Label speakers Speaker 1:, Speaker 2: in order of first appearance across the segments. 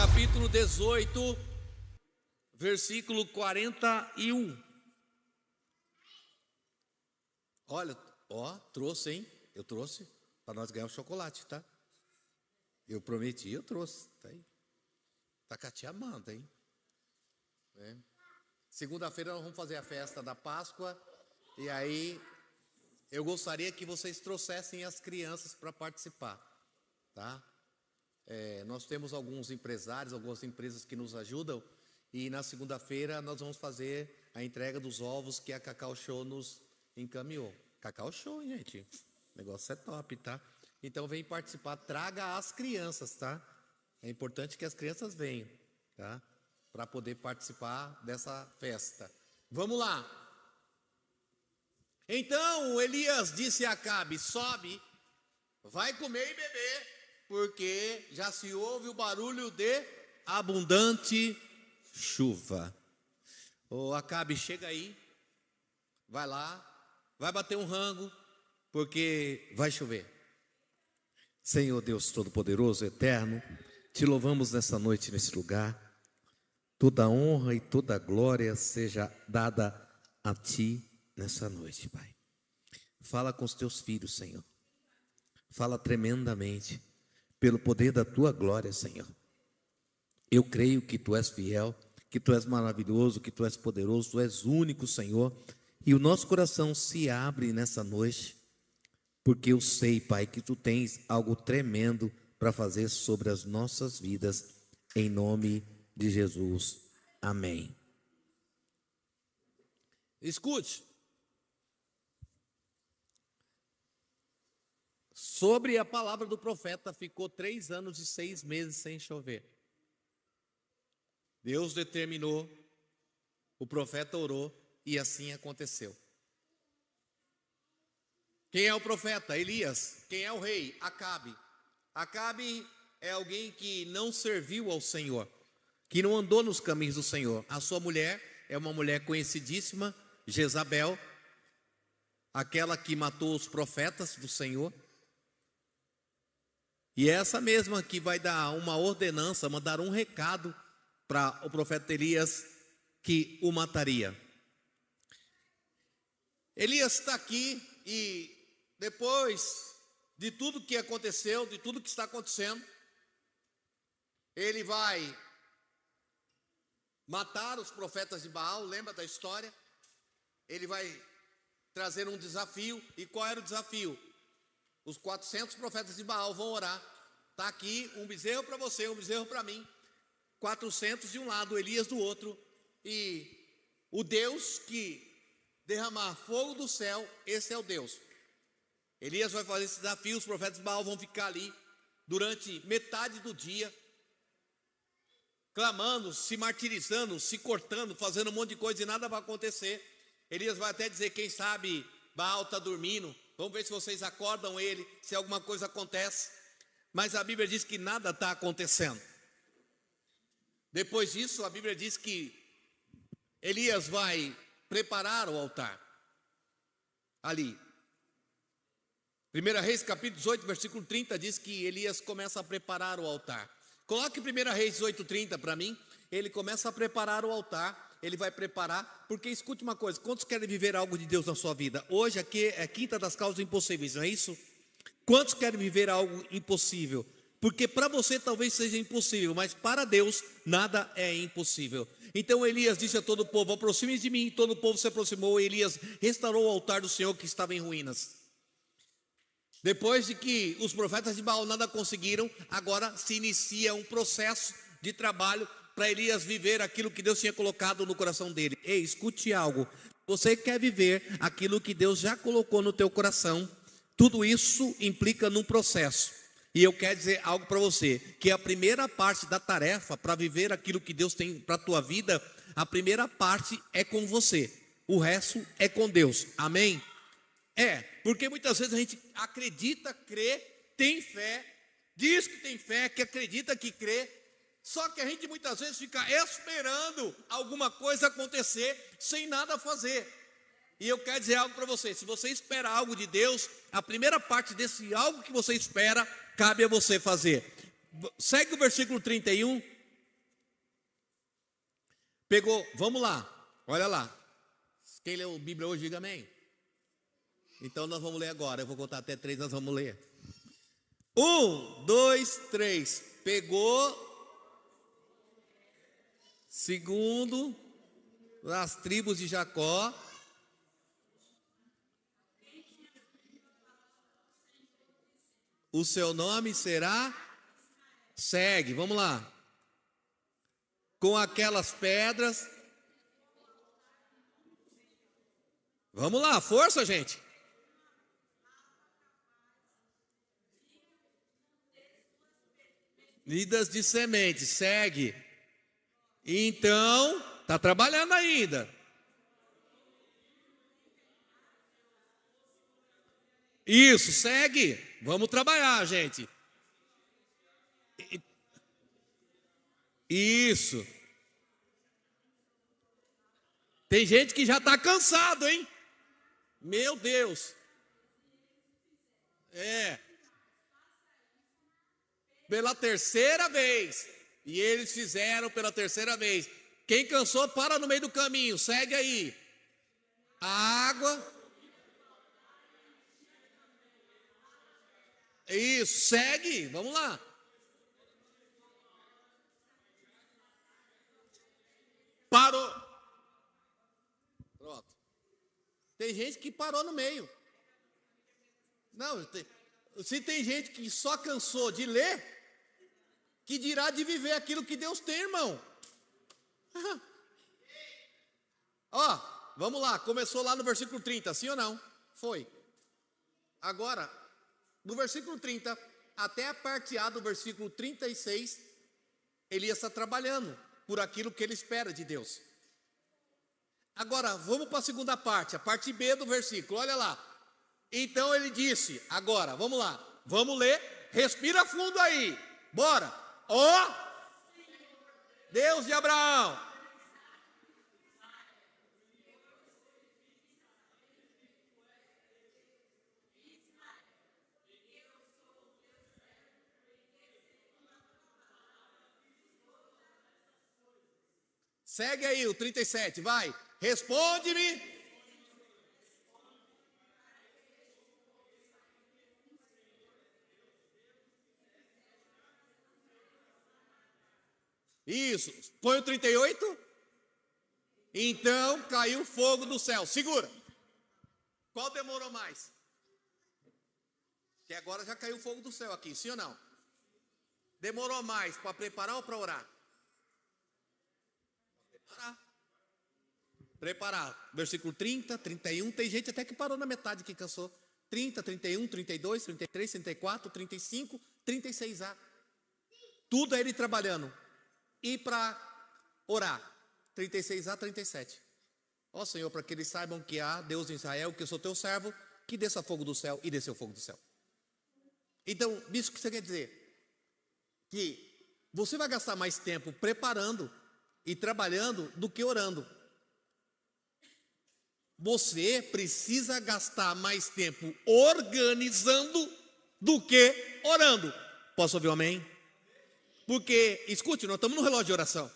Speaker 1: capítulo 18, versículo 41. Olha, trouxe, hein? Eu trouxe para nós ganhar o chocolate, tá? Eu prometi, eu trouxe. Tá aí. Tá com a tia Amanda, hein? Segunda-feira nós vamos fazer a festa da Páscoa. E aí, eu gostaria que vocês trouxessem as crianças para participar, tá? Nós temos alguns empresários, algumas empresas que nos ajudam. E na segunda-feira nós vamos fazer a entrega dos ovos que a Cacau Show nos encaminhou. Cacau Show, gente. O negócio é top, tá? Então vem participar, traga as crianças, tá? É importante que as crianças venham, tá? Para poder participar dessa festa. Vamos lá. Então Elias disse a Acabe: sobe, vai comer e beber, porque já se ouve o barulho de abundante chuva. Ô Acabe, chega aí, vai lá, vai bater um rango, porque vai chover. Senhor Deus Todo-Poderoso, Eterno, te louvamos nessa noite, nesse lugar. Toda honra e toda glória seja dada a ti nessa noite, Pai. Fala com os teus filhos, Senhor. Fala tremendamente, pelo poder da tua glória, Senhor. Eu creio que tu és fiel, que tu és maravilhoso, que tu és poderoso, tu és único, Senhor. E o nosso coração se abre nessa noite, porque eu sei, Pai, que tu tens algo tremendo para fazer sobre as nossas vidas, em nome de Jesus. Amém. Escute. Sobre a palavra do profeta, ficou 3 anos e 6 meses sem chover. Deus determinou, o profeta orou e assim aconteceu. Quem é o profeta? Elias. Quem é o rei? Acabe. Acabe é alguém que não serviu ao Senhor, que não andou nos caminhos do Senhor. A sua mulher é uma mulher conhecidíssima, Jezabel, aquela que matou os profetas do Senhor. E é essa mesma que vai dar uma ordenança, mandar um recado para o profeta Elias, que o mataria. Elias está aqui e depois de tudo que aconteceu, de tudo que está acontecendo, ele vai matar os profetas de Baal. Lembra da história? Ele vai trazer um desafio. E qual era o desafio? Os 400 profetas de Baal vão orar. Está aqui um bezerro para você, um bezerro para mim. 400 de um lado, Elias do outro. E o Deus que derramar fogo do céu, esse é o Deus. Elias vai fazer esse desafio. Os profetas de Baal vão ficar ali durante metade do dia, clamando, se martirizando, se cortando, fazendo um monte de coisa e nada vai acontecer. Elias vai até dizer: quem sabe Baal está dormindo, vamos ver se vocês acordam ele, se alguma coisa acontece. Mas a Bíblia diz que nada está acontecendo. Depois disso, a Bíblia diz que Elias vai preparar o altar ali. 1 Reis capítulo 18, versículo 30 diz que Elias começa a preparar o altar. Coloque 1 Reis 18:30 para mim. Ele começa a preparar o altar. Ele vai preparar, porque escute uma coisa: quantos querem viver algo de Deus na sua vida? Hoje aqui é a quinta das causas impossíveis, não é isso? Quantos querem viver algo impossível? Porque para você talvez seja impossível, mas para Deus nada é impossível. Então Elias disse a todo o povo: aproxime de mim. Todo o povo se aproximou. E Elias restaurou o altar do Senhor que estava em ruínas. Depois de que os profetas de Baal nada conseguiram, agora se inicia um processo de trabalho para Elias viver aquilo que Deus tinha colocado no coração dele. Ei, escute algo: você quer viver aquilo que Deus já colocou no teu coração, tudo isso implica num processo. E eu quero dizer algo para você, que a primeira parte da tarefa para viver aquilo que Deus tem para a tua vida, a primeira parte é com você, o resto é com Deus. Amém? Porque muitas vezes a gente acredita, crê, tem fé, diz que tem fé, que acredita que crê, só que a gente muitas vezes fica esperando alguma coisa acontecer sem nada fazer. E eu quero dizer algo para você: se você espera algo de Deus, a primeira parte desse algo que você espera, cabe a você fazer. Segue o versículo 31, Pegou, vamos lá, olha lá. Quem leu a Bíblia hoje, diga amém. Então nós vamos ler agora. Eu vou contar até 3, nós vamos ler. 1, 2, 3. Pegou. Segundo as tribos de Jacó. O seu nome será. Segue, vamos lá. Com aquelas pedras. Vamos lá, força, gente. Vidas de semente, segue. Então, está trabalhando ainda. Isso, segue. Vamos trabalhar, gente. Isso. Tem gente que já está cansado, hein? Meu Deus. Pela terceira vez. E eles fizeram pela terceira vez. Quem cansou, para no meio do caminho. Segue aí. A água. Isso, segue. Vamos lá. Parou. Pronto. Tem gente que parou no meio. Não, se tem gente que só cansou de ler, que dirá de viver aquilo que Deus tem, irmão. Ó, vamos lá, começou lá no versículo 30, sim ou não? Foi. Agora, no versículo 30, até a parte A do versículo 36, Elias está trabalhando por aquilo que ele espera de Deus. Agora, vamos para a segunda parte, a parte B do versículo, olha lá. Então ele disse, agora, vamos lá, vamos ler, respira fundo aí, bora. Ó, Deus de Abraão. Segue aí o 37, vai. Responde-me. Isso. Põe o 38. Então caiu fogo do céu. Segura. Qual demorou mais? Que agora já caiu fogo do céu aqui, sim ou não? Demorou mais para preparar ou para orar? Preparar. Versículo 30, 31. Tem gente até que parou na metade que cansou. 30, 31, 32, 33, 34, 35, 36A. Tudo é ele trabalhando. E para orar. 36A, 37. Ó Senhor, para que eles saibam que há Deus em Israel, que eu sou teu servo, que desça fogo do céu, e desceu fogo do céu. Então, isso que você quer dizer? Que você vai gastar mais tempo preparando e trabalhando do que orando. Você precisa gastar mais tempo organizando do que orando. Posso ouvir um amém? Porque, escute, nós estamos no relógio de oração.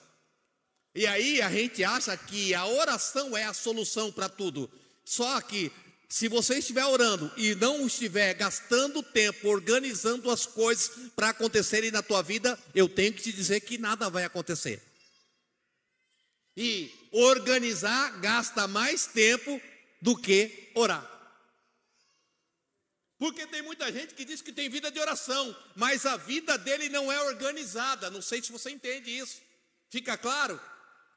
Speaker 1: E aí a gente acha que a oração é a solução para tudo. Só que se você estiver orando e não estiver gastando tempo organizando as coisas para acontecerem na tua vida, eu tenho que te dizer que nada vai acontecer. E organizar gasta mais tempo do que orar. Porque tem muita gente que diz que tem vida de oração, mas a vida dele não é organizada. Não sei se você entende isso. Fica claro?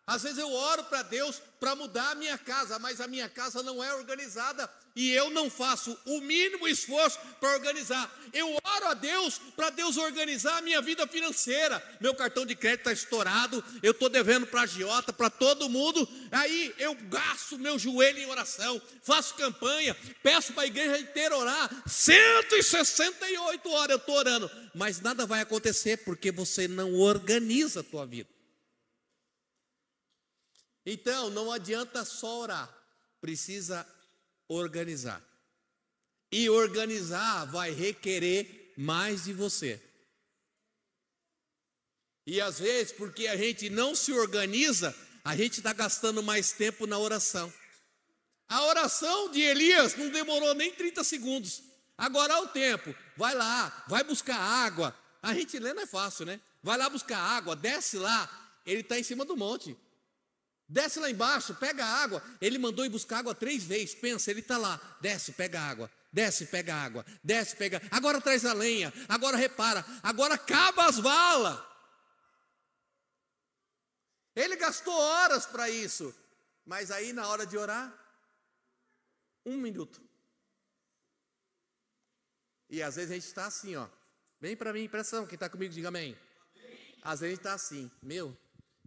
Speaker 1: Às vezes eu oro para Deus para mudar a minha casa, mas a minha casa não é organizada e eu não faço o mínimo esforço para organizar. Eu oro a Deus para Deus organizar a minha vida financeira. Meu cartão de crédito está estourado, eu estou devendo para a agiota, para todo mundo. Aí eu gasto meu joelho em oração, faço campanha, peço para a igreja inteira orar. 168 horas eu estou orando, mas nada vai acontecer porque você não organiza a tua vida. Então, não adianta só orar, precisa organizar. E organizar vai requerer mais de você. E às vezes, porque a gente não se organiza, A gente está gastando mais tempo na oração. A oração de Elias não demorou nem 30 segundos. Agora é o tempo. Vai lá, vai buscar água. A gente lê não é fácil, né? Vai lá buscar água, desce lá. Ele está em cima do monte. Desce lá embaixo, pega água. Ele mandou ir buscar água 3 vezes. Pensa, ele está lá. Desce, pega água. Desce, pega água. Desce, pega. Agora traz a lenha. Agora repara. Agora cava as valas. Ele gastou horas para isso. Mas aí na hora de orar, 1 minuto. E às vezes a gente está assim, ó. Vem para mim, pressão. Quem está comigo, diga amém. Às vezes a gente está assim.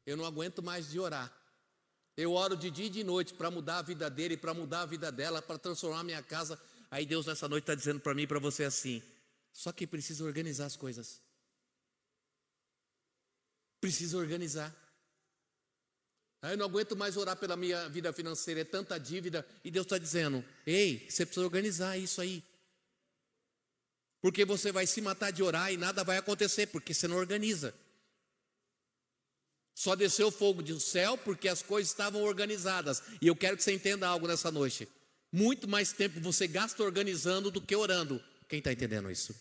Speaker 1: Eu não aguento mais de orar. Eu oro de dia e de noite para mudar a vida dele, para mudar a vida dela, para transformar a minha casa. Aí Deus nessa noite está dizendo para mim e para você assim. Só que precisa organizar as coisas. Precisa organizar. Aí eu não aguento mais orar pela minha vida financeira, é tanta dívida. E Deus está dizendo, ei, você precisa organizar isso aí. Porque você vai se matar de orar e nada vai acontecer, porque você não organiza. Só desceu fogo do céu porque as coisas estavam organizadas. E eu quero que você entenda algo nessa noite. Muito mais tempo você gasta organizando do que orando. Quem está entendendo isso?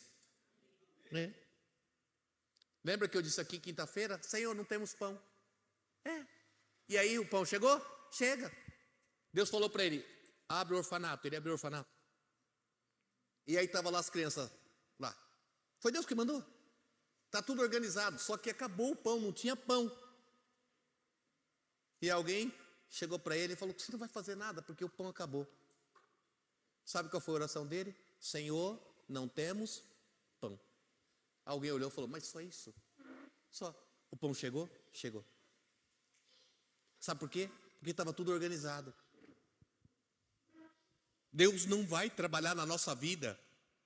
Speaker 1: Lembra que eu disse aqui quinta-feira? Senhor, não temos pão. E aí o pão chegou? Chega. Deus falou para ele, abre o orfanato. Ele abriu o orfanato. E aí estavam lá as crianças lá. Foi Deus que mandou. Está tudo organizado, só que acabou o pão, não tinha pão. E alguém chegou para ele e falou, você não vai fazer nada porque o pão acabou. Sabe qual foi a oração dele? Senhor, não temos pão. Alguém olhou e falou, mas só isso? Só. O pão chegou? Chegou. Sabe por quê? Porque estava tudo organizado. Deus não vai trabalhar na nossa vida.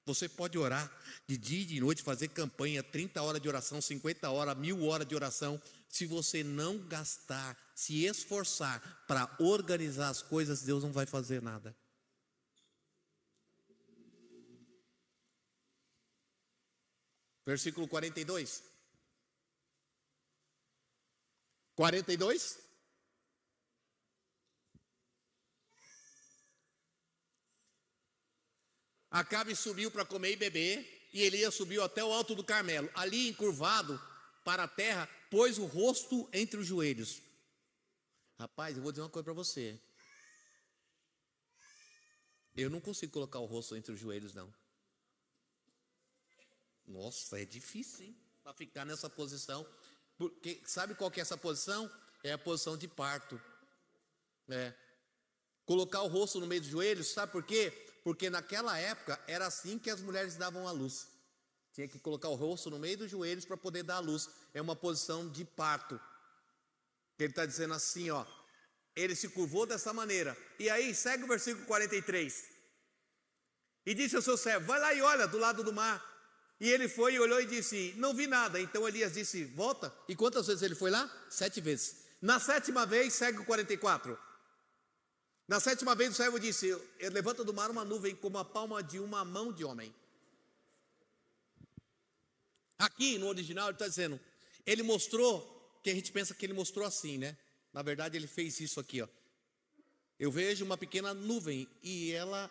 Speaker 1: Você pode orar de dia e de noite, fazer campanha, 30 horas de oração, 50 horas, 1000 horas de oração. Se você não gastar, se esforçar para organizar as coisas, Deus não vai fazer nada. Versículo 42. 42. Acabe subiu para comer e beber, e Elias subiu até o alto do Carmelo. Ali, encurvado para a terra, pôs o rosto entre os joelhos. Rapaz, eu vou dizer uma coisa para você. Eu não consigo colocar o rosto entre os joelhos, não. Nossa, é difícil, hein? Para ficar nessa posição. Porque, sabe qual que é essa posição? É a posição de parto. Colocar o rosto no meio dos joelhos, sabe por quê? Porque naquela época era assim que as mulheres davam à luz. Tinha que colocar o rosto no meio dos joelhos para poder dar à luz. É uma posição de parto. Ele está dizendo assim, ó. Ele se curvou dessa maneira. E aí, segue o versículo 43. E disse ao seu servo, vai lá e olha do lado do mar. E ele foi e olhou e disse, não vi nada. Então Elias disse, volta. E quantas vezes ele foi lá? 7 vezes. Na 7ª vez, segue o 44. Na 7ª vez o servo disse, levanta do mar uma nuvem como a palma de uma mão de homem. Aqui no original ele está dizendo, ele mostrou, que a gente pensa que ele mostrou assim, né? Na verdade ele fez isso aqui, ó. Eu vejo uma pequena nuvem e ela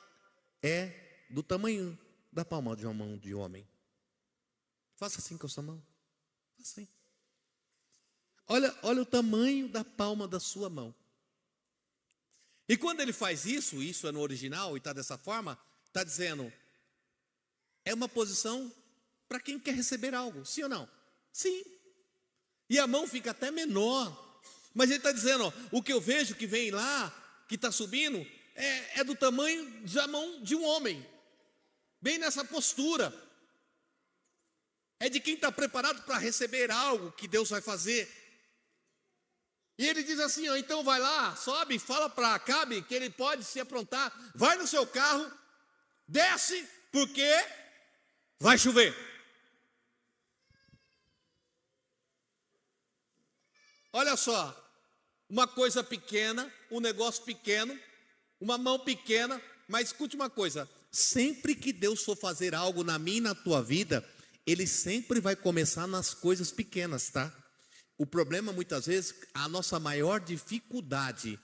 Speaker 1: é do tamanho da palma de uma mão de homem. Faça assim com a sua mão. Assim. Olha o tamanho da palma da sua mão. E quando ele faz isso, isso é no original e está dessa forma, está dizendo, é uma posição para quem quer receber algo, sim ou não? Sim. E a mão fica até menor. Mas ele está dizendo, ó, o que eu vejo que vem lá, que está subindo, é do tamanho da mão de um homem. Bem nessa postura. É de quem está preparado para receber algo que Deus vai fazer. E ele diz assim, ó, então vai lá, sobe, fala para Acabe que ele pode se aprontar. Vai no seu carro, desce, porque vai chover. Olha só, uma coisa pequena, um negócio pequeno, uma mão pequena, mas escute uma coisa, sempre que Deus for fazer algo na minha e na tua vida, Ele sempre vai começar nas coisas pequenas, tá? O problema, muitas vezes, a nossa maior dificuldade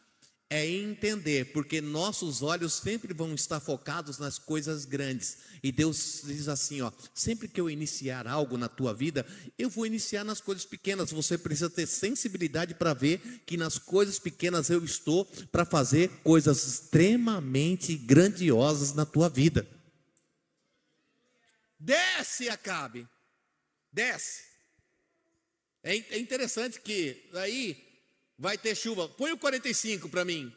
Speaker 1: é entender, porque nossos olhos sempre vão estar focados nas coisas grandes. E Deus diz assim, ó, sempre que eu iniciar algo na tua vida, eu vou iniciar nas coisas pequenas. Você precisa ter sensibilidade para ver que nas coisas pequenas eu estou para fazer coisas extremamente grandiosas na tua vida. Desce, Acabe, desce. É interessante que aí vai ter chuva. Põe o 45 para mim.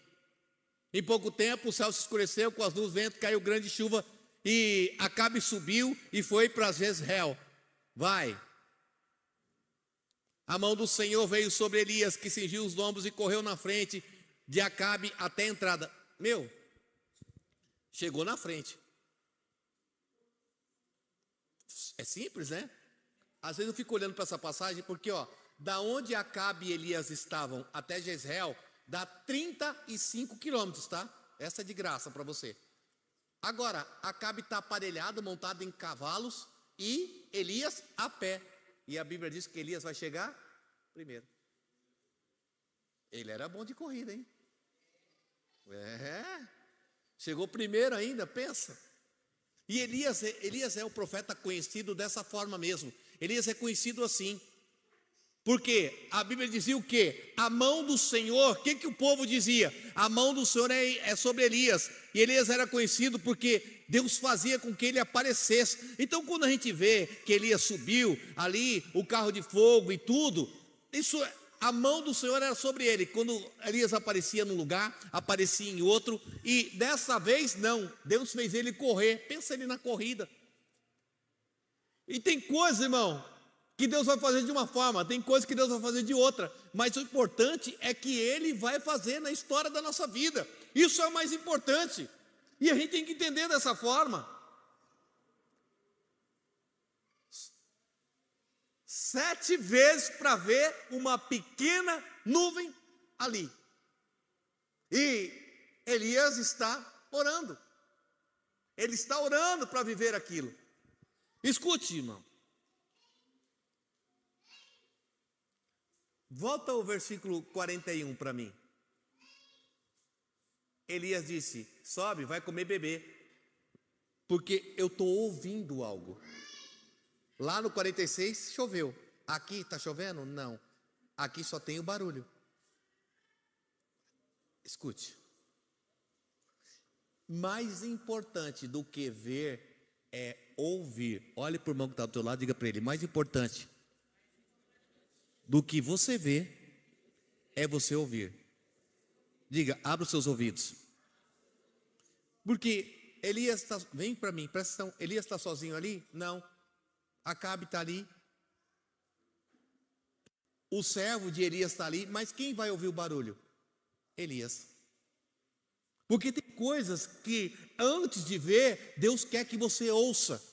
Speaker 1: Em pouco tempo o céu se escureceu, com as luzes, vento, caiu grande chuva, e Acabe subiu e foi para Jezreel. Vai. A mão do Senhor veio sobre Elias, que cingiu os lombos e correu na frente de Acabe até a entrada. Chegou na frente. É simples, né? Às vezes eu fico olhando para essa passagem, porque da onde Acabe e Elias estavam até Jezreel, dá 35 quilômetros, tá? Essa é de graça para você. Agora, Acabe está aparelhado, montado em cavalos, e Elias a pé. E a Bíblia diz que Elias vai chegar primeiro. Ele era bom de corrida, hein? Chegou primeiro ainda, pensa. E Elias é o profeta conhecido dessa forma mesmo. Elias é conhecido assim. Porque a Bíblia dizia o quê? A mão do Senhor, o que o povo dizia? A mão do Senhor é sobre Elias. E Elias era conhecido porque Deus fazia com que ele aparecesse. Então quando a gente vê que Elias subiu ali, o carro de fogo e tudo, a mão do Senhor era sobre ele. Quando Elias aparecia num lugar, aparecia em outro. E dessa vez não, Deus fez ele correr. Pensa ele na corrida. E tem coisa, irmão, que Deus vai fazer de uma forma, tem coisa que Deus vai fazer de outra, mas o importante é que Ele vai fazer na história da nossa vida. Isso é o mais importante, e a gente tem que entender dessa forma. 7 vezes para ver uma pequena nuvem ali, e Elias está orando, ele está orando para viver aquilo. Escute, irmão. Volta ao versículo 41 para mim. Elias disse: sobe, vai comer e beber, porque eu estou ouvindo algo. Lá no 46 choveu. Aqui está chovendo? Não. Aqui só tem o barulho. Escute. Mais importante do que ver é ouvir. Olhe para o irmão que está do teu lado e diga para ele: mais importante do que você vê é você ouvir. Diga, abra os seus ouvidos. Porque Elias está, vem para mim, presta atenção, Elias está sozinho ali? Não. Acabe está ali. O servo de Elias está ali, mas quem vai ouvir o barulho? Elias. Porque tem coisas que antes de ver, Deus quer que você ouça.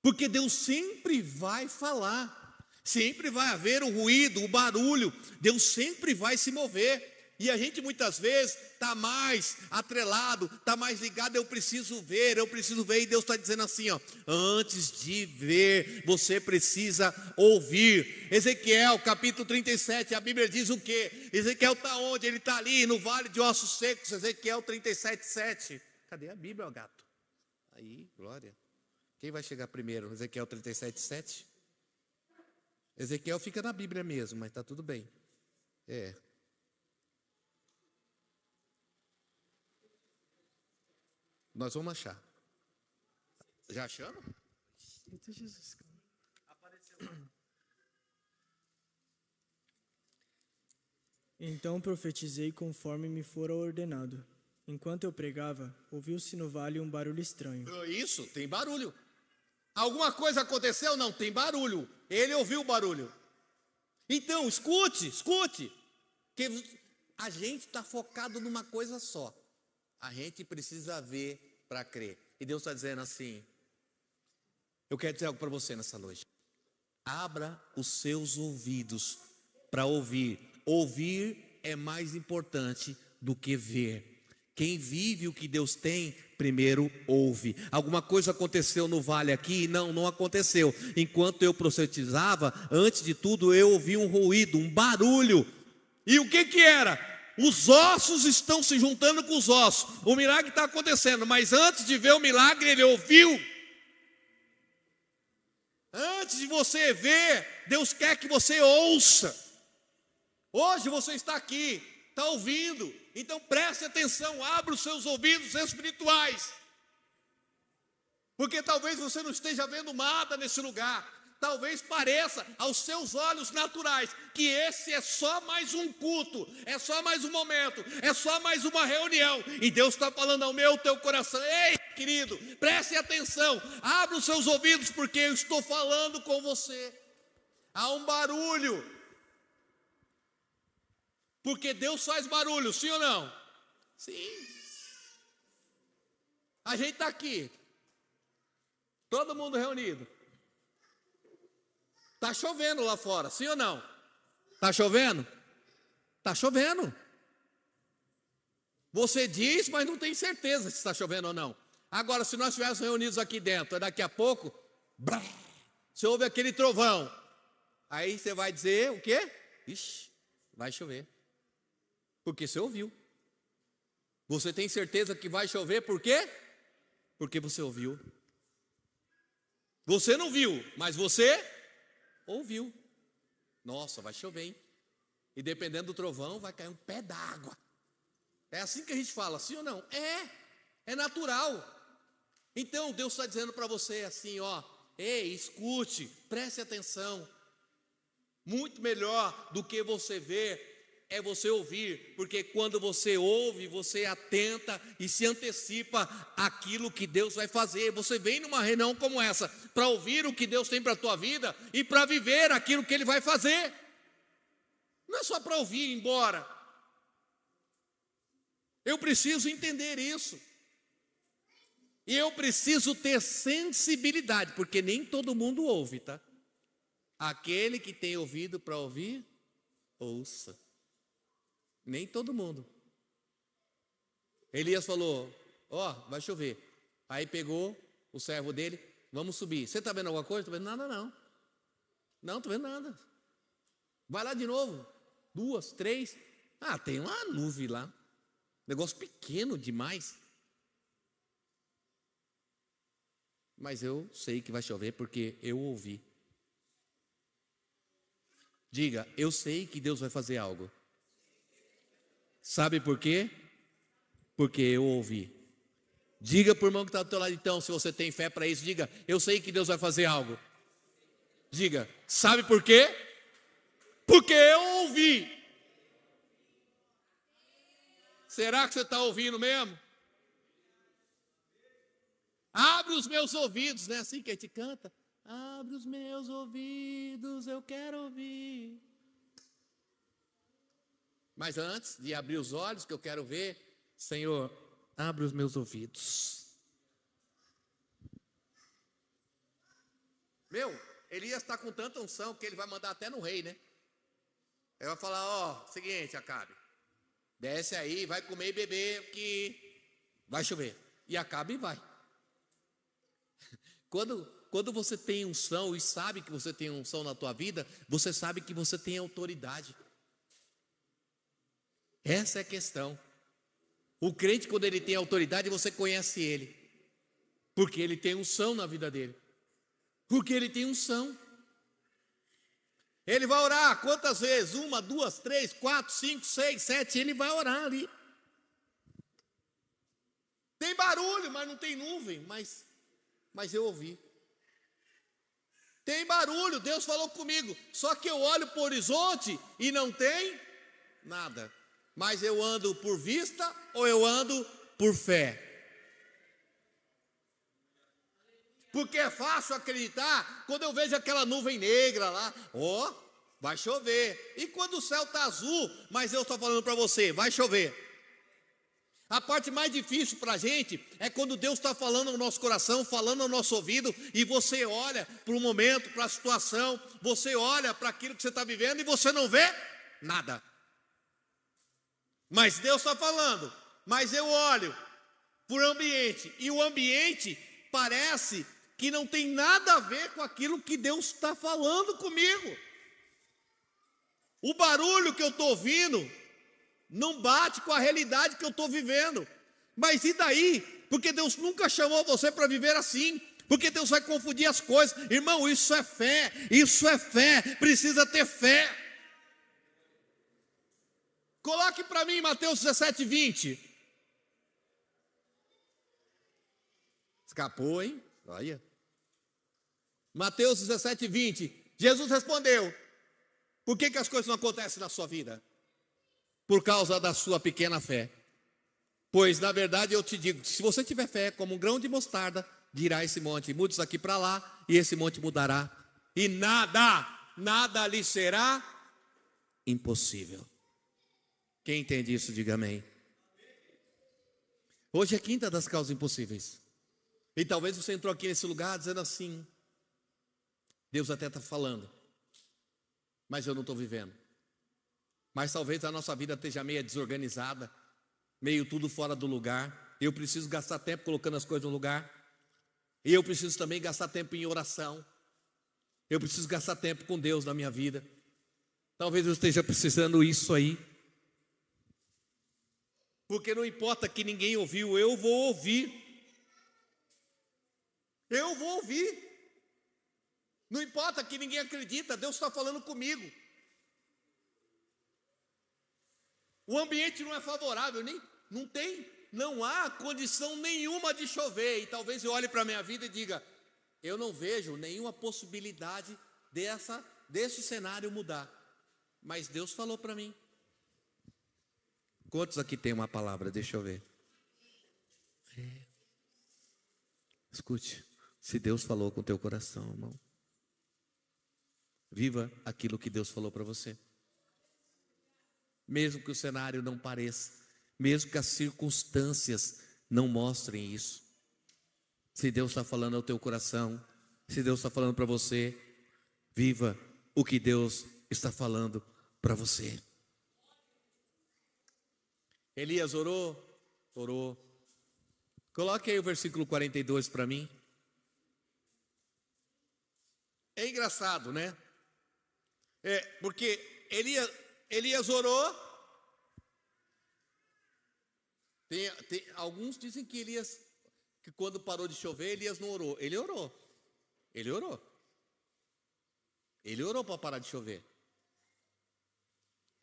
Speaker 1: Porque Deus sempre vai falar. Sempre vai haver o ruído, o barulho, Deus sempre vai se mover. E a gente muitas vezes está mais atrelado, está mais ligado, eu preciso ver, e Deus está dizendo assim, antes de ver, você precisa ouvir. Ezequiel capítulo 37, a Bíblia diz o quê? Ezequiel está onde? Ele está ali no vale de ossos secos, Ezequiel 37, 7. Cadê a Bíblia, ó gato? Aí, glória. Quem vai chegar primeiro? Ezequiel 37, 7? Ezequiel fica na Bíblia mesmo, mas está tudo bem. Nós vamos achar. Já achamos? Apareceu.
Speaker 2: Então profetizei conforme me fora ordenado. Enquanto eu pregava, ouviu-se no vale um barulho estranho.
Speaker 1: Isso, tem barulho. Alguma coisa aconteceu? Não, tem barulho. Ele ouviu o barulho. Então, escute. Que a gente está focado numa coisa só. A gente precisa ver para crer. E Deus está dizendo assim: eu quero dizer algo para você nessa noite. Abra os seus ouvidos para ouvir. Ouvir é mais importante do que ver. Quem vive o que Deus tem primeiro ouve. Alguma coisa aconteceu no vale aqui? Não, não aconteceu. Enquanto eu profetizava, antes de tudo eu ouvi um ruído, um barulho. E o que era? Os ossos estão se juntando com os ossos. O milagre está acontecendo, mas antes de ver o milagre, ele ouviu. Antes de você ver, Deus quer que você ouça. Hoje você está aqui, está ouvindo. Então preste atenção, abra os seus ouvidos espirituais. Porque talvez você não esteja vendo nada nesse lugar. Talvez pareça aos seus olhos naturais que esse é só mais um culto, é só mais um momento, é só mais uma reunião. E Deus está falando ao meu, teu coração: ei, querido, preste atenção, abra os seus ouvidos, porque eu estou falando com você. Há um barulho, porque Deus faz barulho, sim ou não? Sim. A gente está aqui, todo mundo reunido. Está chovendo lá fora, sim ou não? Está chovendo? Está chovendo. Você diz, mas não tem certeza se está chovendo ou não. Agora, se nós estivéssemos reunidos aqui dentro, daqui a pouco, brá, você ouve aquele trovão. Aí você vai dizer o quê? Ixi, vai chover. Porque você ouviu. Você tem certeza que vai chover, por quê? Porque você ouviu. Você não viu, mas você ouviu. Nossa, vai chover, hein? E dependendo do trovão, vai cair um pé d'água. É assim que a gente fala, sim ou não? É natural. Então Deus está dizendo para você assim, ó: ei, escute, preste atenção. Muito melhor do que você ver é você ouvir, porque quando você ouve, você atenta e se antecipa àquilo que Deus vai fazer. Você vem numa reunião como essa para ouvir o que Deus tem para a tua vida e para viver aquilo que Ele vai fazer. Não é só para ouvir e ir embora. Eu preciso entender isso. E eu preciso ter sensibilidade, porque nem todo mundo ouve, tá? Aquele que tem ouvido para ouvir, ouça. Nem todo mundo. Elias falou: ó, vai chover. Aí pegou o servo dele: vamos subir. Você está vendo alguma coisa? Estou vendo nada, não. Não, estou vendo nada. Vai lá de novo. 2, 3. Ah, tem uma nuvem lá. Negócio pequeno demais. Mas eu sei que vai chover porque eu ouvi. Diga: eu sei que Deus vai fazer algo. Sabe por quê? Porque eu ouvi. Diga para o irmão que está do teu lado, então, se você tem fé para isso, diga: eu sei que Deus vai fazer algo. Diga: sabe por quê? Porque eu ouvi. Será que você está ouvindo mesmo? Abre os meus ouvidos, não é assim que a gente canta? Abre os meus ouvidos, eu quero ouvir. Mas antes de abrir os olhos, que eu quero ver, Senhor, abre os meus ouvidos. Elias está com tanta unção que ele vai mandar até no rei, né? Ele vai falar: ó, seguinte, Acabe, desce aí, vai comer e beber, que vai chover. E Acabe vai. Quando você tem unção e sabe que você tem unção na tua vida, você sabe que você tem autoridade. Essa é a questão. O crente, quando ele tem autoridade, você conhece ele, porque ele tem unção na vida dele, porque ele tem unção. Ele vai orar quantas vezes? 1, 2, 3, 4, 5, 6, 7. Ele vai orar ali. Tem barulho, mas não tem nuvem. Mas eu ouvi. Tem barulho, Deus falou comigo. Só que eu olho para o horizonte e não tem nada. Mas eu ando por vista ou eu ando por fé? Porque é fácil acreditar quando eu vejo aquela nuvem negra lá. Ó, vai chover. E quando o céu está azul, mas eu estou falando para você, vai chover. A parte mais difícil para a gente é quando Deus está falando no nosso coração, falando no nosso ouvido, e você olha para o momento, para a situação, você olha para aquilo que você está vivendo e você não vê nada. Mas Deus está falando, mas eu olho por ambiente. E o ambiente parece que não tem nada a ver com aquilo que Deus está falando comigo. O barulho que eu estou ouvindo não bate com a realidade que eu estou vivendo. Mas e daí? Porque Deus nunca chamou você para viver assim. Porque Deus vai confundir as coisas. Irmão, isso é fé. Isso é fé. Precisa ter fé. Coloque para mim Mateus 17, 20. Escapou, hein? Olha. Mateus 17, 20. Jesus respondeu: por que as coisas não acontecem na sua vida? Por causa da sua pequena fé. Pois, na verdade, eu te digo, se você tiver fé como um grão de mostarda, dirá esse monte, mude isso aqui para lá, e esse monte mudará. E nada lhe será impossível. Quem entende isso, diga amém. Hoje é quinta das causas impossíveis. E talvez você entrou aqui nesse lugar dizendo assim: Deus até está falando, mas eu não estou vivendo. Mas talvez a nossa vida esteja meio desorganizada, meio tudo fora do lugar. Eu preciso gastar tempo colocando as coisas no lugar. E eu preciso também gastar tempo em oração. Eu preciso gastar tempo com Deus na minha vida. Talvez eu esteja precisando isso aí. Porque não importa que ninguém ouviu, eu vou ouvir. Eu vou ouvir. Não importa que ninguém acredita, Deus está falando comigo. O ambiente não é favorável, não há condição nenhuma de chover. E talvez eu olhe para a minha vida e diga: eu não vejo nenhuma possibilidade desse cenário mudar. Mas Deus falou para mim. Quantos aqui tem uma palavra? Deixa eu ver. Escute, se Deus falou com o teu coração, irmão, viva aquilo que Deus falou para você. Mesmo que o cenário não pareça, mesmo que as circunstâncias não mostrem isso. Se Deus está falando ao teu coração, se Deus está falando para você, viva o que Deus está falando para você. Elias orou. Coloque aí o versículo 42 para mim. É engraçado, né? Porque Elias orou. Alguns dizem que que quando parou de chover, Elias não orou. Ele orou para parar de chover.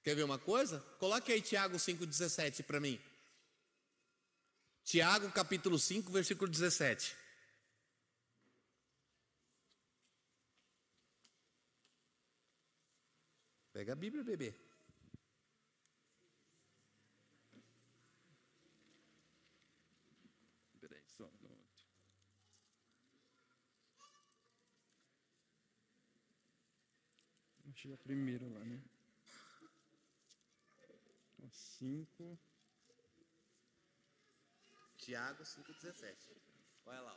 Speaker 1: Quer ver uma coisa? Coloque aí Tiago 5,17 para mim. Tiago capítulo 5, versículo 17. Pega a Bíblia, bebê.
Speaker 3: Peraí, só um minuto. Achei a primeira lá, né? 5.
Speaker 1: Tiago 5,17. Olha lá.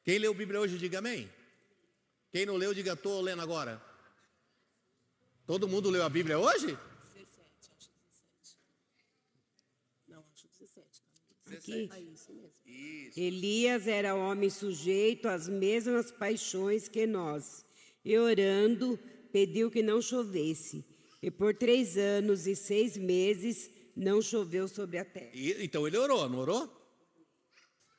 Speaker 1: Quem leu a Bíblia hoje, diga amém. Quem não leu, diga estou lendo agora. Todo mundo leu a Bíblia hoje?
Speaker 4: 17, acho 17. Não, acho 17.
Speaker 5: Aqui.
Speaker 4: É isso mesmo.
Speaker 1: Isso.
Speaker 5: Elias era homem sujeito às mesmas paixões que nós, e orando, pediu que não chovesse. E por 3 anos e 6 meses não choveu sobre a terra.
Speaker 1: Então ele orou, não orou?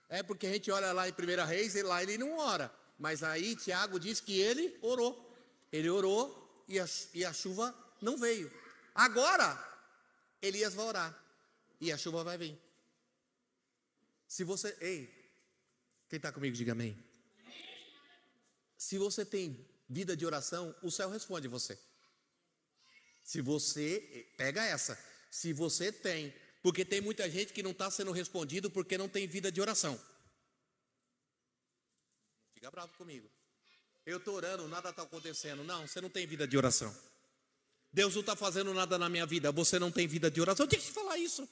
Speaker 1: É porque a gente olha lá em 1 Reis e lá ele não ora. Mas aí Tiago diz que ele orou. Ele orou e a chuva não veio. Agora, Elias vai orar e a chuva vai vir. Se você... Ei, quem está comigo, diga amém. Se você tem vida de oração, o céu responde você. Se você... Pega essa. Se você tem... Porque tem muita gente que não está sendo respondido porque não tem vida de oração. Fica bravo comigo. Eu estou orando, nada está acontecendo. Não, você não tem vida de oração. Deus não está fazendo nada na minha vida, você não tem vida de oração. Eu tenho que te falar isso.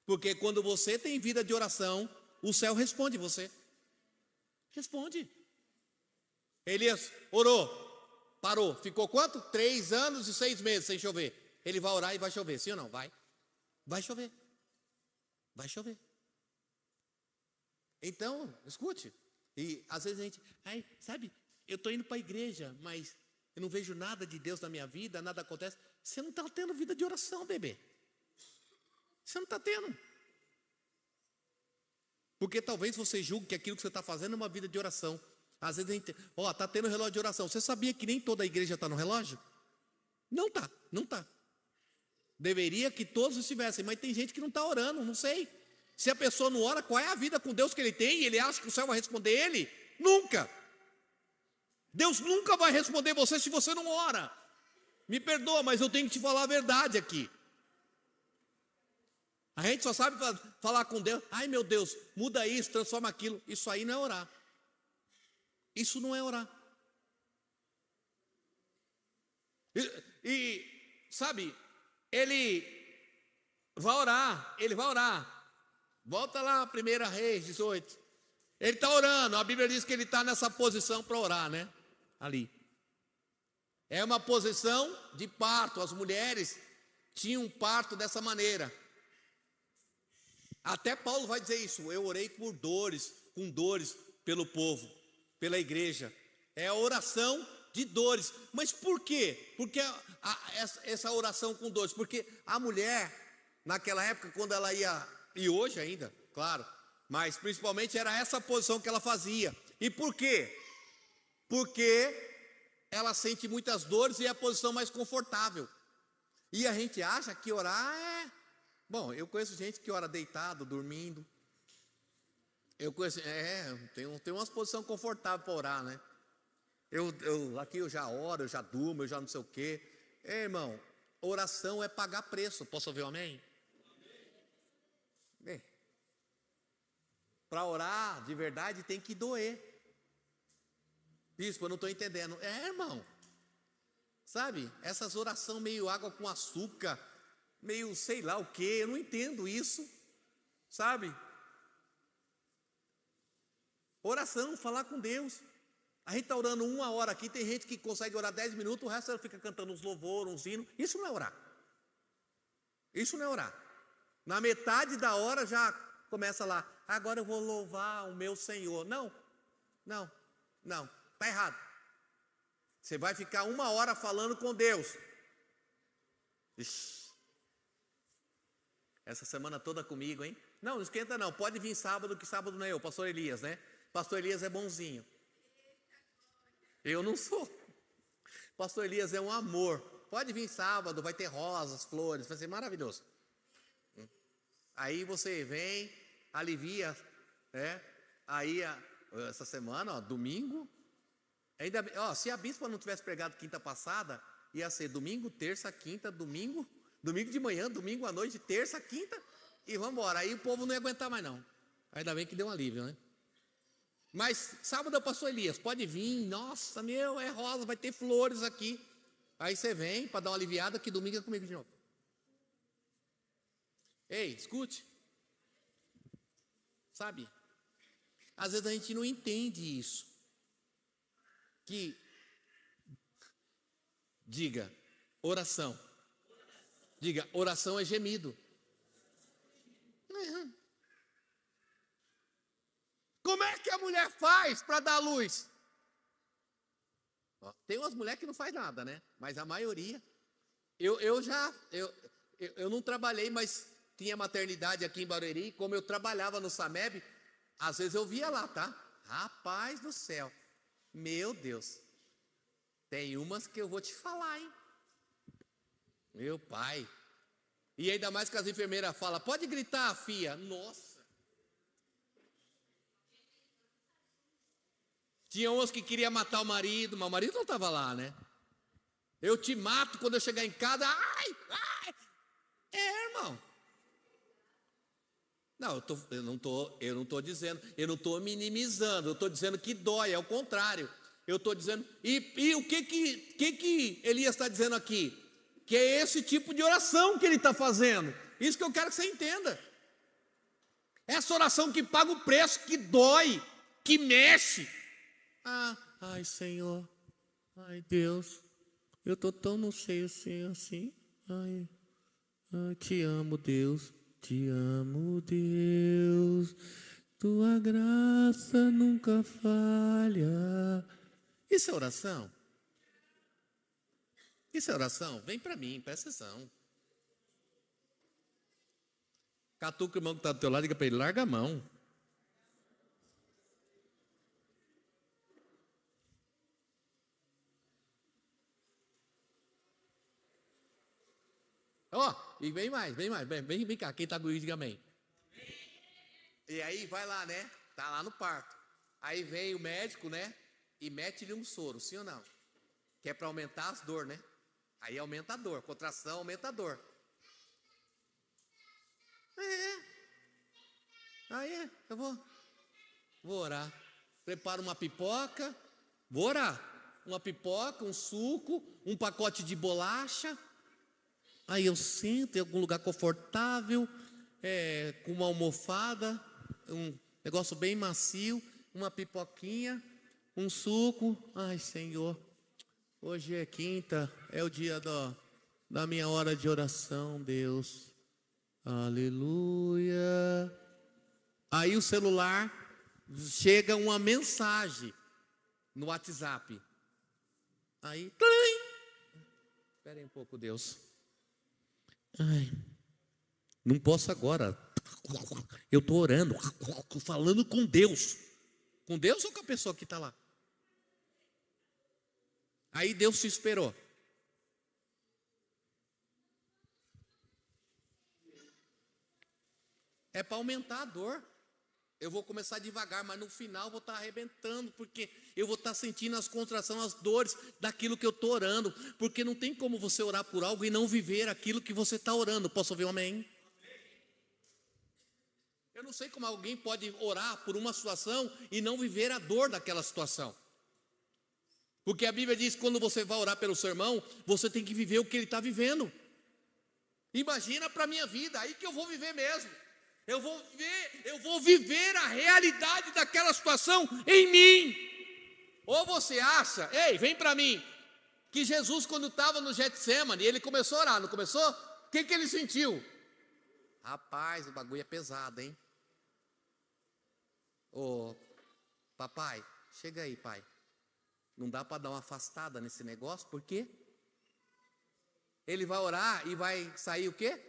Speaker 1: Porque quando você tem vida de oração, o céu responde você. Responde. Elias orou, parou. Ficou quanto? 3 anos e 6 meses sem chover. Ele vai orar e vai chover, sim ou não? Vai. Vai chover. Vai chover. Então, escute. E às vezes a gente, sabe, eu estou indo para a igreja, mas eu não vejo nada de Deus na minha vida, nada acontece. Você não está tendo vida de oração, bebê. Você não está tendo. Porque talvez você julgue que aquilo que você está fazendo é uma vida de oração. Às vezes a gente, está tendo relógio de oração. Você sabia que nem toda a igreja está no relógio? Não está, não está. Deveria que todos estivessem, mas tem gente que não está orando, não sei. Se a pessoa não ora, qual é a vida com Deus que ele tem? E ele acha que o céu vai responder ele? Nunca. Deus nunca vai responder você se você não ora. Me perdoa, mas eu tenho que te falar a verdade aqui. A gente só sabe falar com Deus. Ai meu Deus, muda isso, transforma aquilo. Isso aí não é orar. Isso não é orar. E sabe, ele vai orar. Volta lá, 1 Reis 18. Ele está orando, a Bíblia diz que ele está nessa posição para orar, né? Ali. É uma posição de parto. As mulheres tinham um parto dessa maneira. Até Paulo vai dizer isso. Eu orei com dores pelo povo, pela igreja. É a oração de dores. Mas por quê? Porque essa oração com dores? Porque a mulher, naquela época, quando ela ia, e hoje ainda, claro, mas principalmente era essa posição que ela fazia. E por quê? Porque ela sente muitas dores e é a posição mais confortável. E a gente acha que orar é... Bom, eu conheço gente que ora deitado, dormindo. Eu conheço... tem umas posições confortáveis para orar, né? Aqui eu já oro, eu já durmo, eu já não sei o quê. Irmão, oração é pagar preço. Posso ouvir um amém? Bem, para orar de verdade tem que doer. Bispo, eu não estou entendendo. Irmão, sabe, essas orações meio água com açúcar, meio sei lá o que, eu não entendo isso, sabe? Oração, falar com Deus. A gente está orando 1 hora aqui, tem gente que consegue orar 10 minutos, o resto ela fica cantando uns louvores, uns hinos. Isso não é orar. Isso não é orar. Na metade da hora já começa lá, agora eu vou louvar o meu Senhor. Não, está errado. Você vai ficar 1 hora falando com Deus. Ixi, essa semana toda comigo, hein? Não esquenta não, pode vir sábado, que sábado não é eu, pastor Elias, né? Pastor Elias é bonzinho. Eu não sou. Pastor Elias é um amor. Pode vir sábado, vai ter rosas, flores, vai ser maravilhoso. Aí você vem, alivia, Aí essa semana, domingo, ainda, se a bispa não tivesse pregado quinta passada, ia ser domingo, terça, quinta, domingo de manhã, domingo à noite, terça, quinta, e vamos embora. Aí o povo não ia aguentar mais não. Ainda bem que deu um alívio, né? Mas sábado é o pastor Elias, pode vir, nossa, é rosa, vai ter flores aqui. Aí você vem para dar uma aliviada, que domingo é comigo de novo. Ei, escute. Sabe, às vezes a gente não entende isso. Diga, oração. Diga, oração é gemido. Como é que a mulher faz para dar luz? Tem umas mulheres que não faz nada, né? Mas a maioria. Eu não trabalhei, mas tinha maternidade aqui em Barueri. Como eu trabalhava no SAMEB, às vezes eu via lá, tá? Rapaz do céu. Meu Deus. Tem umas que eu vou te falar, hein? Meu pai. E ainda mais que as enfermeiras falam, pode gritar, filha. Nossa. Tinha umas que queriam matar o marido, mas o marido não estava lá, né? Eu te mato quando eu chegar em casa. Ai. Irmão. Não, eu não estou dizendo, eu não estou minimizando, eu estou dizendo que dói, é o contrário. Eu estou dizendo, e o que Elias está dizendo aqui? Que é esse tipo de oração que ele está fazendo. Isso que eu quero que você entenda. Essa oração que paga o preço, que dói, que mexe. Ai, Senhor, ai, Deus, eu estou tão no seio assim. Ai, te amo, Deus, te amo, Deus. Tua graça nunca falha. Isso é oração? Isso é oração? Vem para mim, presta atenção. Catuca o irmão que está do teu lado, diga para ele, larga a mão. E vem mais, vem cá, quem está comigo, diga amém. E aí vai lá, né? Tá lá no parto. Aí vem o médico, né? E mete-lhe um soro, sim ou não? Que é para aumentar as dores, né? Aí aumenta a dor, contração aumenta a dor. Aí eu vou orar. Preparo uma pipoca, vou orar. Uma pipoca, um suco, um pacote de bolacha. Aí eu sento em algum lugar confortável, com uma almofada, um negócio bem macio, uma pipoquinha, um suco. Ai, Senhor, hoje é quinta, é o dia da minha hora de oração, Deus. Aleluia. Aí o celular, chega uma mensagem no WhatsApp. Aí, espera aí um pouco, Deus. Ai, não posso agora. Eu estou orando, falando com Deus. Com Deus ou com a pessoa que está lá? Aí Deus se esperou. É para aumentar a dor. Eu vou começar devagar, mas no final vou estar arrebentando, porque eu vou estar sentindo as contrações, as dores daquilo que eu estou orando, porque não tem como você orar por algo e não viver aquilo que você está orando. Posso ouvir um amém? Eu não sei como alguém pode orar por uma situação e não viver a dor daquela situação. Porque a Bíblia diz que quando você vai orar pelo seu irmão, você tem que viver o que ele está vivendo. Imagina para a minha vida, aí que eu vou viver mesmo. Eu vou viver a realidade daquela situação em mim. Ou você acha, ei, vem para mim, que Jesus quando estava no Getsemane, ele começou a orar, não começou? O que ele sentiu? Rapaz, o bagulho é pesado, hein? Ô, papai, chega aí, pai. Não dá para dar uma afastada nesse negócio, por quê? Ele vai orar e vai sair o quê?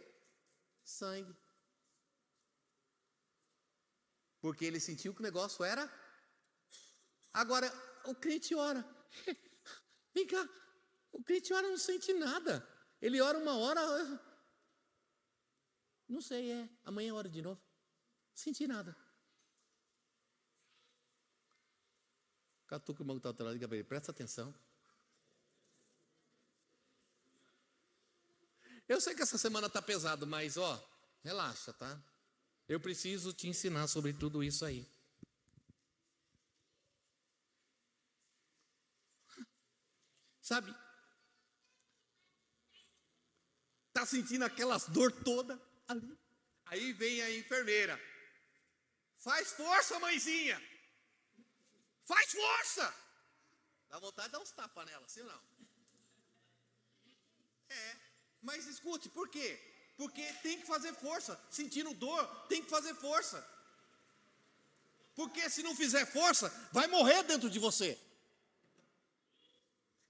Speaker 1: Sangue. Porque ele sentiu que o negócio era. Agora, o crente ora. Vem cá, o crente ora não sente nada. Ele ora uma hora. Não sei, amanhã ora de novo. Senti nada. Catuca o irmão que está ao teu lado, diga para ele, presta atenção. Eu sei que essa semana está pesado, mas relaxa, tá? Eu preciso te ensinar sobre tudo isso aí. Sabe? Está sentindo aquelas dor toda ali. Aí vem a enfermeira. Faz força, mãezinha. Faz força. Dá vontade de dar uns tapas nela, sim ou não? Mas escute, por quê? Porque tem que fazer força. Sentindo dor, tem que fazer força. Porque se não fizer força, vai morrer dentro de você.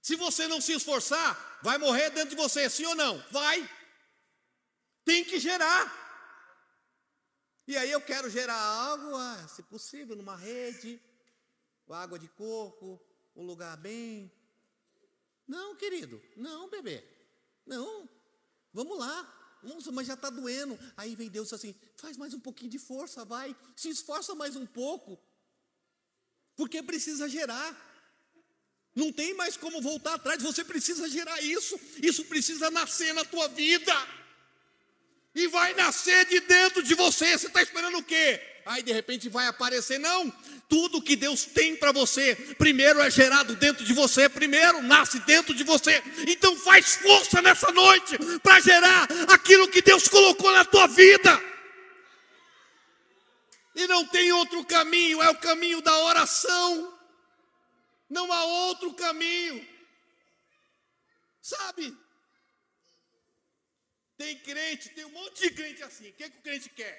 Speaker 1: Se você não se esforçar, vai morrer dentro de você, sim ou não? Vai. Tem que gerar. E aí eu quero gerar algo, se possível, numa rede, com água de coco, um lugar bem. Não, querido, não, bebê. Não, vamos lá. Nossa, mas já está doendo. Aí vem Deus assim, faz mais um pouquinho de força, vai. Se esforça mais um pouco. Porque precisa gerar. Não tem mais como voltar atrás, você precisa gerar isso. Isso precisa nascer na tua vida. E vai nascer de dentro de você. Você está esperando o quê? Aí de repente vai aparecer, não. Tudo que Deus tem para você, primeiro é gerado dentro de você, primeiro nasce dentro de você. Então faz força nessa noite para gerar aquilo que Deus colocou na tua vida. E não tem outro caminho, é o caminho da oração. Não há outro caminho. Sabe? Tem crente, tem um monte de crente assim. O que o crente quer?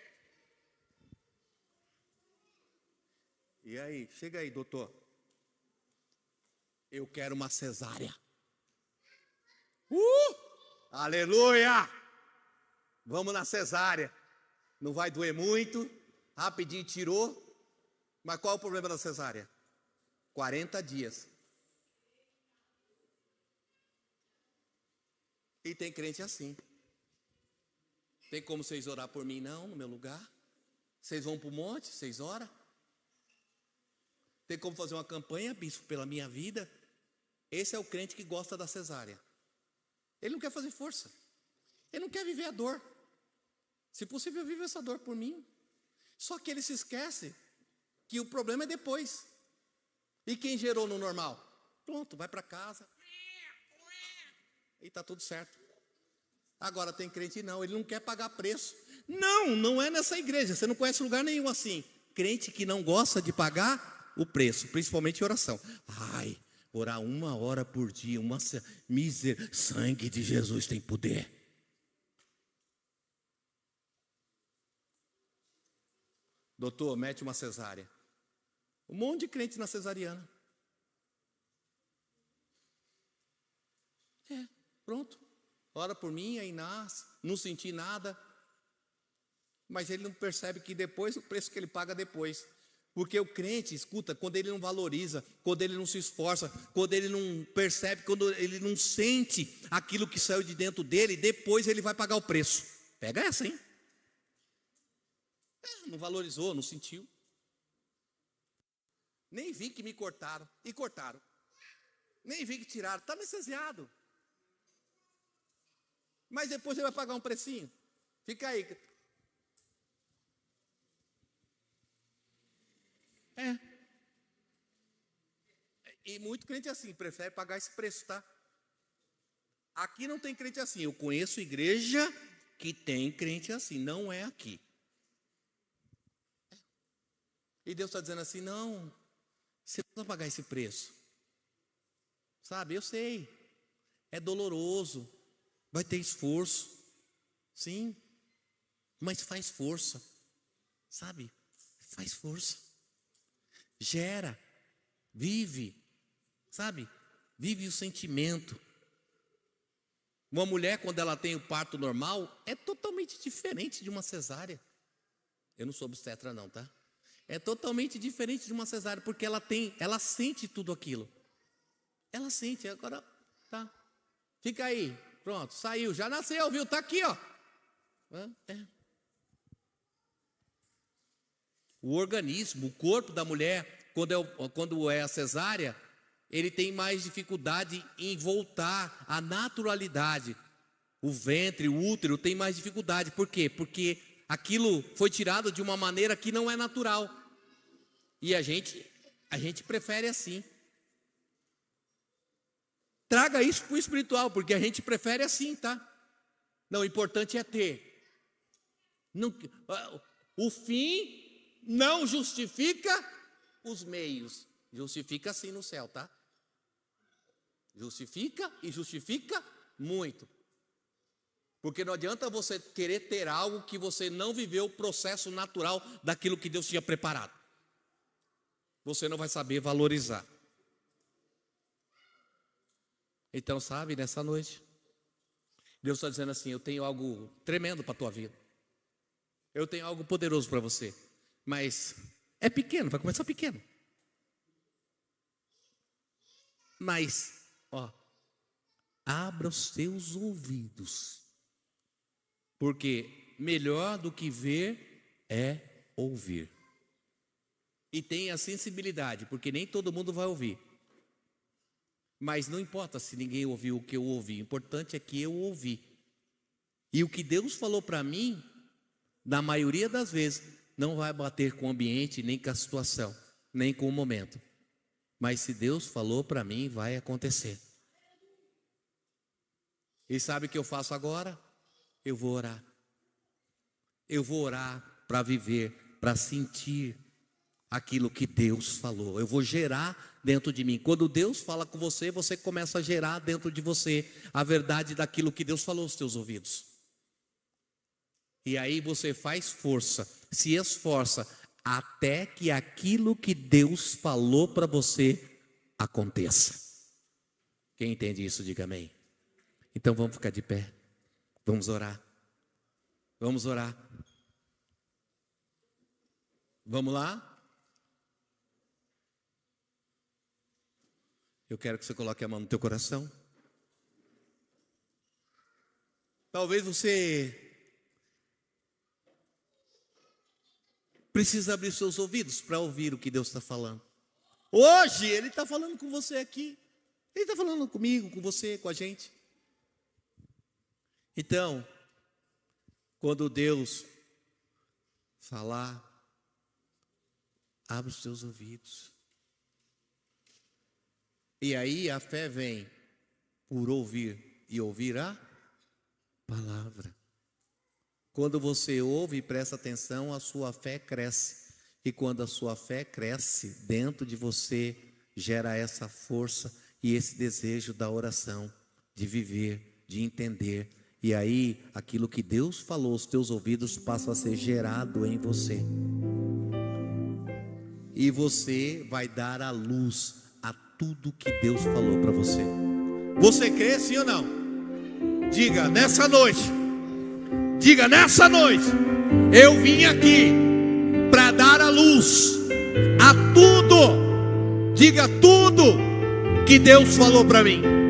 Speaker 1: E aí, chega aí, doutor. Eu quero uma cesárea. Aleluia! Vamos na cesárea. Não vai doer muito. Rapidinho tirou. Mas qual é o problema da cesárea? 40 dias. E tem crente assim. Tem como vocês orar por mim não, no meu lugar? Vocês vão para o monte, vocês oram? Tem como fazer uma campanha, bispo, pela minha vida? Esse é o crente que gosta da cesárea. Ele não quer fazer força. Ele não quer viver a dor. Se possível, vive essa dor por mim. Só que ele se esquece que o problema é depois. E quem gerou no normal? Pronto, vai para casa. E está tudo certo. Agora tem crente não, ele não quer pagar preço. Não é nessa igreja. Você não conhece lugar nenhum assim. Crente que não gosta de pagar o preço, principalmente em oração. Ai, orar 1 hora por dia, sangue de Jesus tem poder. Doutor, mete uma cesárea. Um monte de crente na cesariana. Pronto. Ora por mim, aí nasce, não senti nada. Mas ele não percebe que depois, o preço que ele paga depois. Porque o crente, escuta, quando ele não valoriza, quando ele não se esforça, quando ele não percebe, quando ele não sente aquilo que saiu de dentro dele, depois ele vai pagar o preço. Pega essa, hein? Não valorizou, não sentiu. Nem vi que me cortaram. E cortaram. Nem vi que tiraram. Está anestesiado. Mas depois ele vai pagar um precinho. Fica aí. E muito crente assim, prefere pagar esse preço, tá? Aqui não tem crente assim. Eu conheço igreja que tem crente assim. Não é aqui. E Deus está dizendo assim, não, você não precisa pagar esse preço. Sabe, eu sei. É doloroso. Vai ter esforço. Sim. Mas faz força. Sabe? Faz força. Gera. Vive. Sabe? Vive o sentimento. Uma mulher, quando ela tem o parto normal, é totalmente diferente de uma cesárea. Eu não sou obstetra não, tá? É totalmente diferente de uma cesárea, porque ela sente tudo aquilo. Ela sente, agora, tá. Fica aí, pronto, saiu, já nasceu, viu? Tá aqui, ó. O organismo, o corpo da mulher, quando é a cesárea, ele tem mais dificuldade em voltar à naturalidade. O ventre, o útero tem mais dificuldade. Por quê? Porque aquilo foi tirado de uma maneira que não é natural. E a gente prefere assim. Traga isso para o espiritual, porque a gente prefere assim, tá? Não, o importante é ter. Não, o fim não justifica os meios. Justifica sim no céu, tá? Justifica e justifica muito. Porque não adianta você querer ter algo que você não viveu o processo natural daquilo que Deus tinha preparado. Você não vai saber valorizar. Então, sabe, nessa noite, Deus está dizendo assim, eu tenho algo tremendo para a tua vida. Eu tenho algo poderoso para você. Mas é pequeno, vai começar pequeno. Mas, abra os teus ouvidos. Porque melhor do que ver é ouvir. E tenha sensibilidade, porque nem todo mundo vai ouvir. Mas não importa se ninguém ouviu o que eu ouvi, o importante é que eu ouvi. E o que Deus falou para mim, na maioria das vezes, não vai bater com o ambiente, nem com a situação, nem com o momento. Mas se Deus falou para mim, vai acontecer. E sabe o que eu faço agora? Eu vou orar. Eu vou orar para viver, para sentir aquilo que Deus falou. Eu vou gerar dentro de mim. Quando Deus fala com você, você começa a gerar dentro de você a verdade daquilo que Deus falou aos teus ouvidos. E aí você faz força, se esforça, até que aquilo que Deus falou para você aconteça. Quem entende isso, diga amém. Então vamos ficar de pé. Vamos orar. Vamos orar. Vamos lá? Eu quero que você coloque a mão no teu coração. Talvez você precisa abrir seus ouvidos para ouvir o que Deus está falando. Hoje Ele está falando com você aqui. Ele está falando comigo, com você, com a gente. Então, quando Deus falar, abre os teus ouvidos. E aí a fé vem por ouvir e ouvir a palavra. Quando você ouve e presta atenção, a sua fé cresce. E quando a sua fé cresce, dentro de você gera essa força e esse desejo da oração, de viver, de entender. E aí, aquilo que Deus falou aos teus ouvidos passa a ser gerado em você. E você vai dar a luz a tudo que Deus falou para você. Você crê, sim ou não? Diga, nessa noite. Diga, nessa noite, eu vim aqui para dar a luz a tudo. Diga tudo que Deus falou para mim.